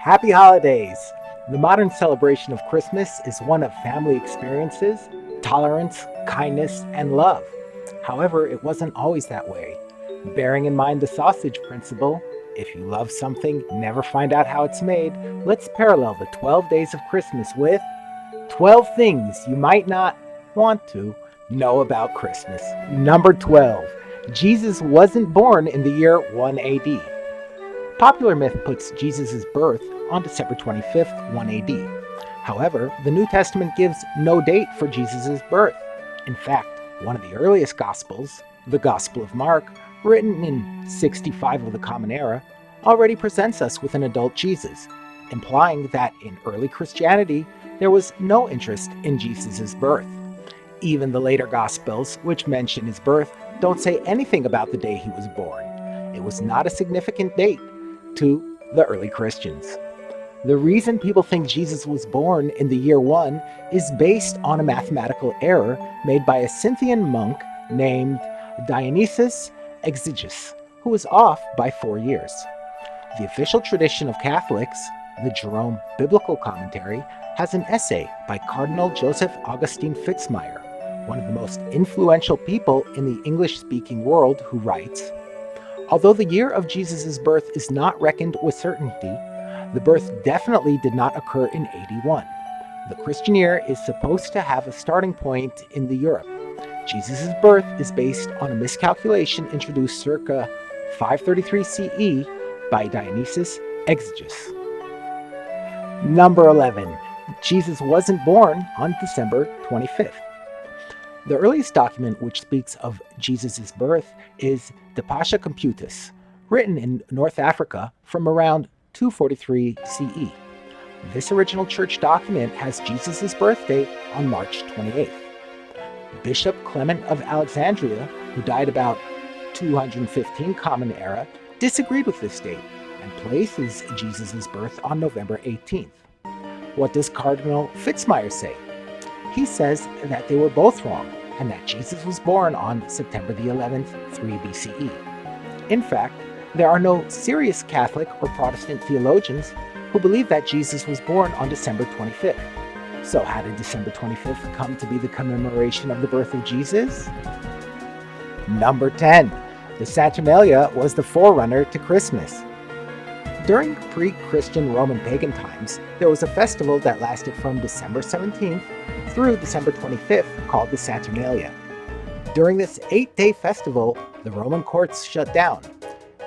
Happy holidays! The modern celebration of Christmas is one of family experiences, tolerance, kindness, and love. However, it wasn't always that way. Bearing in mind the sausage principle, if you love something, never find out how it's made, let's parallel the 12 days of Christmas with 12 things you might not want to know about Christmas. Number 12. Jesus wasn't born in the year 1 AD. Popular myth puts Jesus' birth on December 25th, 1 AD. However, the New Testament gives no date for Jesus' birth. In fact, one of the earliest Gospels, the Gospel of Mark, written in 65 of the Common Era, already presents us with an adult Jesus, implying that in early Christianity, there was no interest in Jesus' birth. Even the later Gospels, which mention his birth, don't say anything about the day he was born. It was not a significant date to the early Christians. The reason people think Jesus was born in the year 1 is based on a mathematical error made by a Scythian monk named Dionysius Exiguus, who was off by 4 years. The official tradition of Catholics, the Jerome Biblical Commentary, has an essay by Cardinal Joseph Augustine Fitzmyer, one of the most influential people in the English-speaking world, who writes, "Although the year of Jesus' birth is not reckoned with certainty, the birth definitely did not occur in 81. The Christian year is supposed to have a starting point in the Europe. Jesus' birth is based on a miscalculation introduced circa 533 CE by Dionysius Exiguus." Number 11. Jesus wasn't born on December 25th. The earliest document which speaks of Jesus' birth is the Pascha Computus, written in North Africa from around 243 CE. This original church document has Jesus' birthday on March 28th. Bishop Kelemen of Alexandria, who died about 215 Common Era, disagreed with this date and places Jesus' birth on November 18th. What does Cardinal Fitzmyer say? He says that they were both wrong and that Jesus was born on September the 11th, 3 BCE. In fact, there are no serious Catholic or Protestant theologians who believe that Jesus was born on December 25th. So how did December 25th come to be the commemoration of the birth of Jesus? Number 10. The Saturnalia was the forerunner to Christmas. During pre-Christian Roman pagan times, there was a festival that lasted from December 17th through December 25th called the Saturnalia. During this 8-day festival, the Roman courts shut down.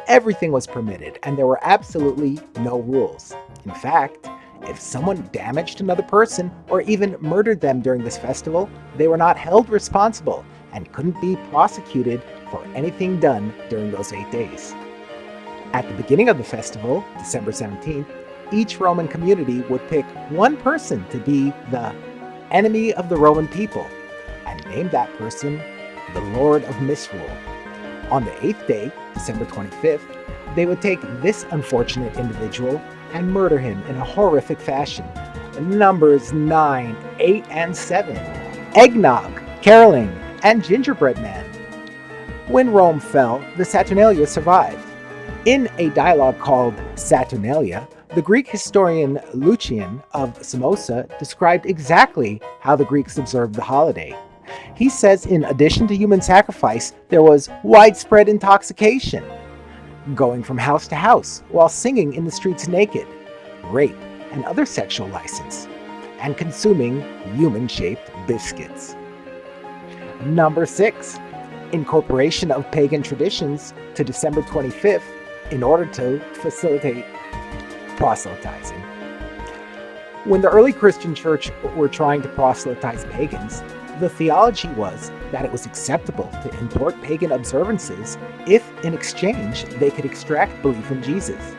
Everything was permitted, and there were absolutely no rules. In fact, if someone damaged another person or even murdered them during this festival, they were not held responsible and couldn't be prosecuted for anything done during those 8 days. At the beginning of the festival, December 17th, each Roman community would pick one person to be the enemy of the Roman people and name that person the Lord of Misrule. On the 8th day, December 25th, they would take this unfortunate individual and murder him in a horrific fashion. Numbers 9, 8, and 7. Eggnog, caroling, and gingerbread man. When Rome fell, the Saturnalia survived. In a dialogue called Saturnalia, the Greek historian Lucian of Samosa described exactly how the Greeks observed the holiday. He says in addition to human sacrifice, there was widespread intoxication, going from house to house while singing in the streets naked, rape and other sexual license, and consuming human-shaped biscuits. Number 6. Incorporation of pagan traditions to December 25th in order to facilitate proselytizing. When the early Christian church were trying to proselytize pagans, the theology was that it was acceptable to import pagan observances if, in exchange, they could extract belief in Jesus.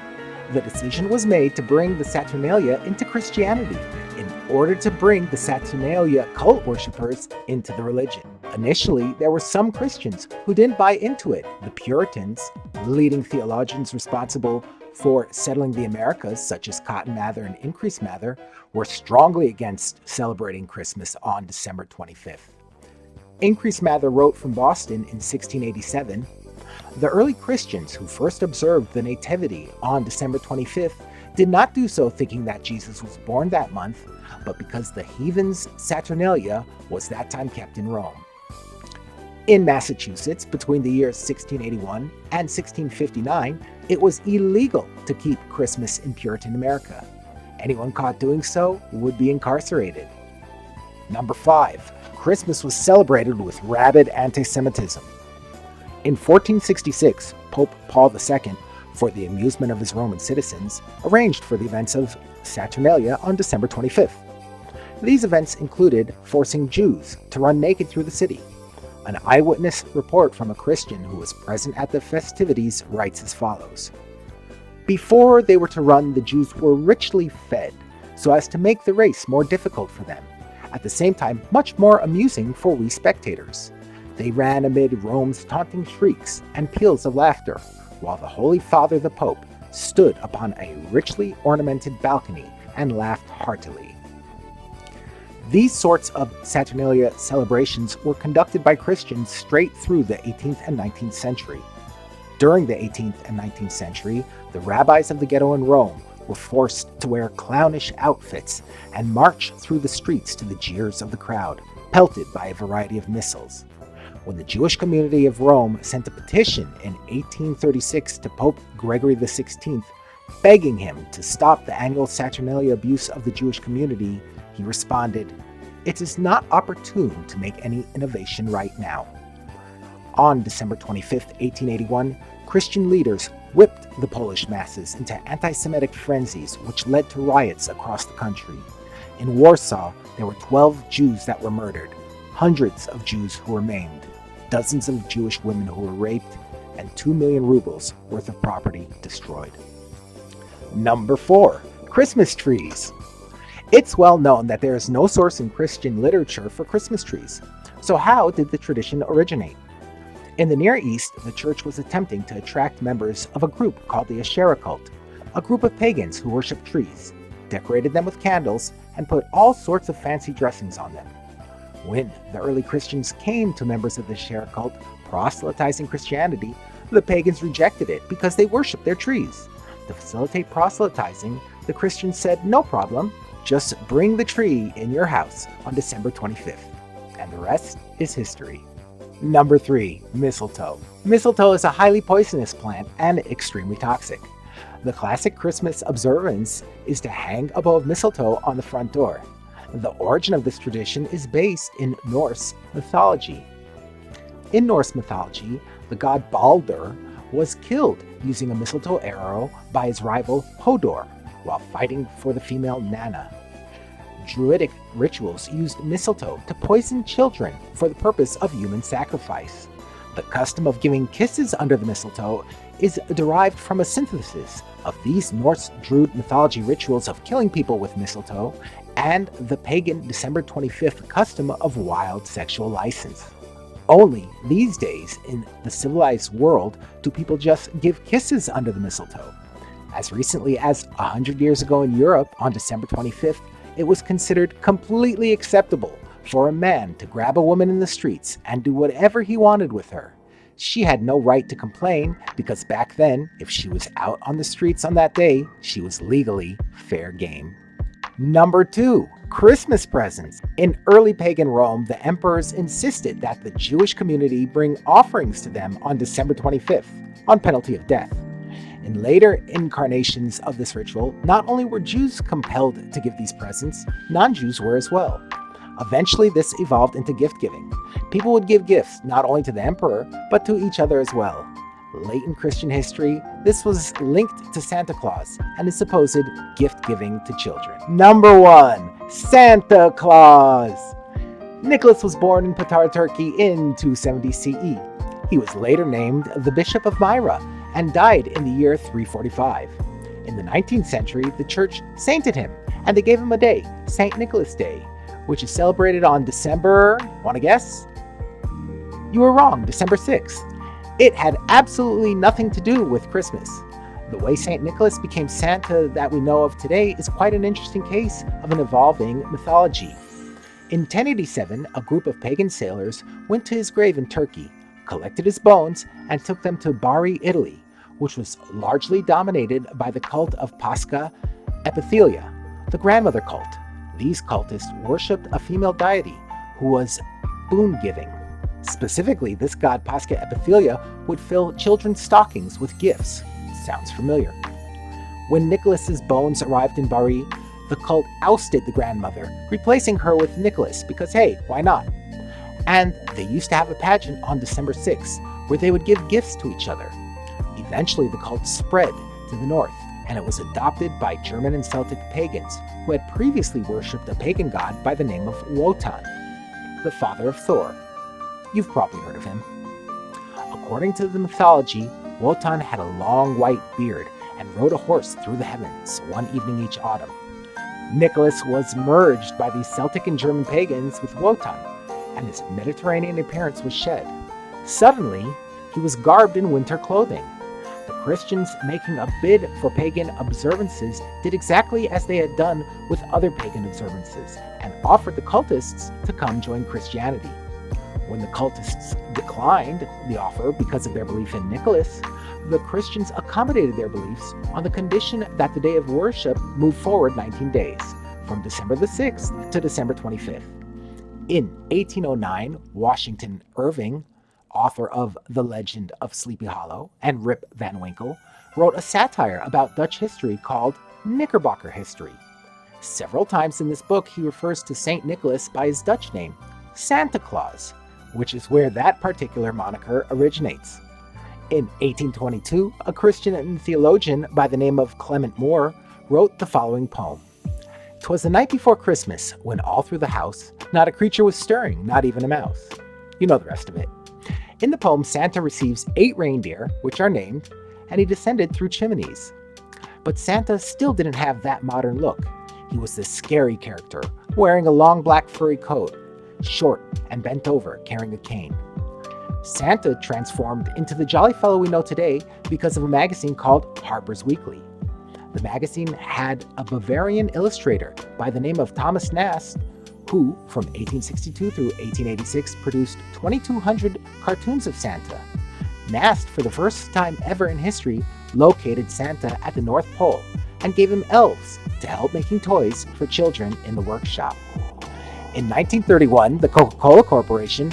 The decision was made to bring the Saturnalia into Christianity in order to bring the Saturnalia cult worshippers into the religion. Initially, there were some Christians who didn't buy into it. The Puritans, leading theologians responsible for settling the Americas, such as Cotton Mather and Increase Mather, were strongly against celebrating Christmas on December 25th. Increase Mather wrote from Boston in 1687, "The early Christians who first observed the Nativity on December 25th did not do so thinking that Jesus was born that month, but because the heathens' Saturnalia was that time kept in Rome. In Massachusetts, between the years 1681 and 1659, it was illegal to keep Christmas in Puritan America. Anyone caught doing so would be incarcerated. Number 5. Christmas was celebrated with rabid anti-Semitism. In 1466, Pope Paul II, for the amusement of his Roman citizens, arranged for the events of Saturnalia on December 25th. These events included forcing Jews to run naked through the city. An eyewitness report from a Christian who was present at the festivities writes as follows. Before they were to run, the Jews were richly fed, so as to make the race more difficult for them, at the same time much more amusing for we spectators. They ran amid Rome's taunting shrieks and peals of laughter, while the Holy Father the Pope stood upon a richly ornamented balcony and laughed heartily. These sorts of Saturnalia celebrations were conducted by Christians straight through the 18th and 19th century. During the 18th and 19th century, the rabbis of the ghetto in Rome were forced to wear clownish outfits and march through the streets to the jeers of the crowd, pelted by a variety of missiles. When the Jewish community of Rome sent a petition in 1836 to Pope Gregory XVI, begging him to stop the annual Saturnalia abuse of the Jewish community, he responded, "It is not opportune to make any innovation right now." On December 25, 1881, Christian leaders whipped the Polish masses into anti-Semitic frenzies which led to riots across the country. In Warsaw, there were 12 Jews that were murdered, hundreds of Jews who were maimed, dozens of Jewish women who were raped, and 2 million rubles worth of property destroyed. Number 4. Christmas trees. It's well known that there is no source in Christian literature for Christmas trees. So how did the tradition originate? In the Near East, the church was attempting to attract members of a group called the Asherah cult, a group of pagans who worshiped trees, decorated them with candles, and put all sorts of fancy dressings on them. When the early Christians came to members of the Asherah cult proselytizing Christianity, the pagans rejected it because they worshiped their trees. To facilitate proselytizing, the Christians said, "No problem, just bring the tree in your house on December 25th. And the rest is history. Number 3. Mistletoe. Mistletoe is a highly poisonous plant and extremely toxic. The classic Christmas observance is to hang a bough of mistletoe on the front door. The origin of this tradition is based in Norse mythology. In Norse mythology, the god Baldur was killed using a mistletoe arrow by his rival Hodor while fighting for the female Nanna. Druidic rituals used mistletoe to poison children for the purpose of human sacrifice. The custom of giving kisses under the mistletoe is derived from a synthesis of these Norse Druid mythology rituals of killing people with mistletoe and the pagan December 25th custom of wild sexual license. Only these days in the civilized world do people just give kisses under the mistletoe. As recently as 100 years ago in Europe, on December 25th, it was considered completely acceptable for a man to grab a woman in the streets and do whatever he wanted with her. She had no right to complain because back then, if she was out on the streets on that day, she was legally fair game. Number 2. Christmas presents. In early pagan Rome, the emperors insisted that the Jewish community bring offerings to them on December 25th, on penalty of death. In later incarnations of this ritual, not only were Jews compelled to give these presents, non-Jews were as well. Eventually, this evolved into gift-giving. People would give gifts not only to the emperor, but to each other as well. Late in Christian history, this was linked to Santa Claus and his supposed gift-giving to children. Number 1. Santa Claus. Nicholas was born in Patar, Turkey in 270 CE. He was later named the Bishop of Myra and died in the year 345. In the 19th century, the church sainted him, and they gave him a day, St. Nicholas Day, which is celebrated on December, want to guess? You were wrong, December 6th. It had absolutely nothing to do with Christmas. The way St. Nicholas became Santa that we know of today is quite an interesting case of an evolving mythology. In 1087, a group of pagan sailors went to his grave in Turkey, collected his bones, and took them to Bari, Italy, which was largely dominated by the cult of Pascha Epithelia, the grandmother cult. These cultists worshipped a female deity who was boon-giving. Specifically, this god Pascha Epithelia would fill children's stockings with gifts. Sounds familiar. When Nicholas's bones arrived in Bari, the cult ousted the grandmother, replacing her with Nicholas because, hey, why not? And they used to have a pageant on December 6th where they would give gifts to each other. Eventually, the cult spread to the north, and it was adopted by German and Celtic pagans who had previously worshipped a pagan god by the name of Wotan, the father of Thor. You've probably heard of him. According to the mythology, Wotan had a long white beard and rode a horse through the heavens one evening each autumn. Nicholas was merged by these Celtic and German pagans with Wotan, and his Mediterranean appearance was shed. Suddenly, he was garbed in winter clothing. The Christians, making a bid for pagan observances, did exactly as they had done with other pagan observances and offered the cultists to come join Christianity. When the cultists declined the offer because of their belief in Nicholas, the Christians accommodated their beliefs on the condition that the day of worship move forward 19 days, from December the 6th to December 25th. In 1809, Washington Irving, author of The Legend of Sleepy Hollow and Rip Van Winkle, wrote a satire about Dutch history called Knickerbocker History. Several times in this book, he refers to St. Nicholas by his Dutch name, Santa Claus, which is where that particular moniker originates. In 1822, a Christian and theologian by the name of Clement Moore wrote the following poem. "'Twas the night before Christmas, when all through the house not a creature was stirring, not even a mouse." You know the rest of it. In the poem, Santa receives 8 reindeer, which are named, and he descended through chimneys. But Santa still didn't have that modern look. He was this scary character, wearing a long black furry coat, short and bent over, carrying a cane. Santa transformed into the jolly fellow we know today because of a magazine called Harper's Weekly. The magazine had a Bavarian illustrator by the name of Thomas Nast, who, from 1862 through 1886, produced 2,200 cartoons of Santa. Nast, for the first time ever in history, located Santa at the North Pole and gave him elves to help making toys for children in the workshop. In 1931, the Coca-Cola Corporation,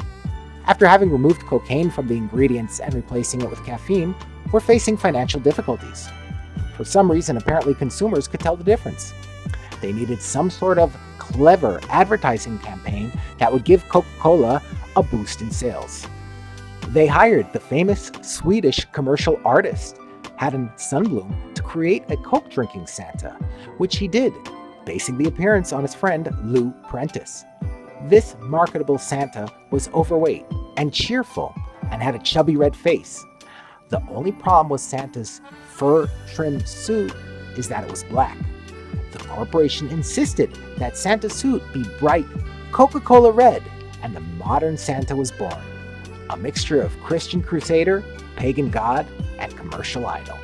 after having removed cocaine from the ingredients and replacing it with caffeine, were facing financial difficulties. For some reason, apparently consumers could tell the difference. They needed some sort of clever advertising campaign that would give Coca-Cola a boost in sales. They hired the famous Swedish commercial artist, Haddon Sundblom, to create a Coke-drinking Santa, which he did, basing the appearance on his friend Lou Prentice. This marketable Santa was overweight and cheerful and had a chubby red face. The only problem with Santa's fur-trimmed suit is that it was black. The corporation insisted that Santa's suit be bright Coca-Cola red, and the modern Santa was born. A mixture of Christian crusader, pagan god, and commercial idol.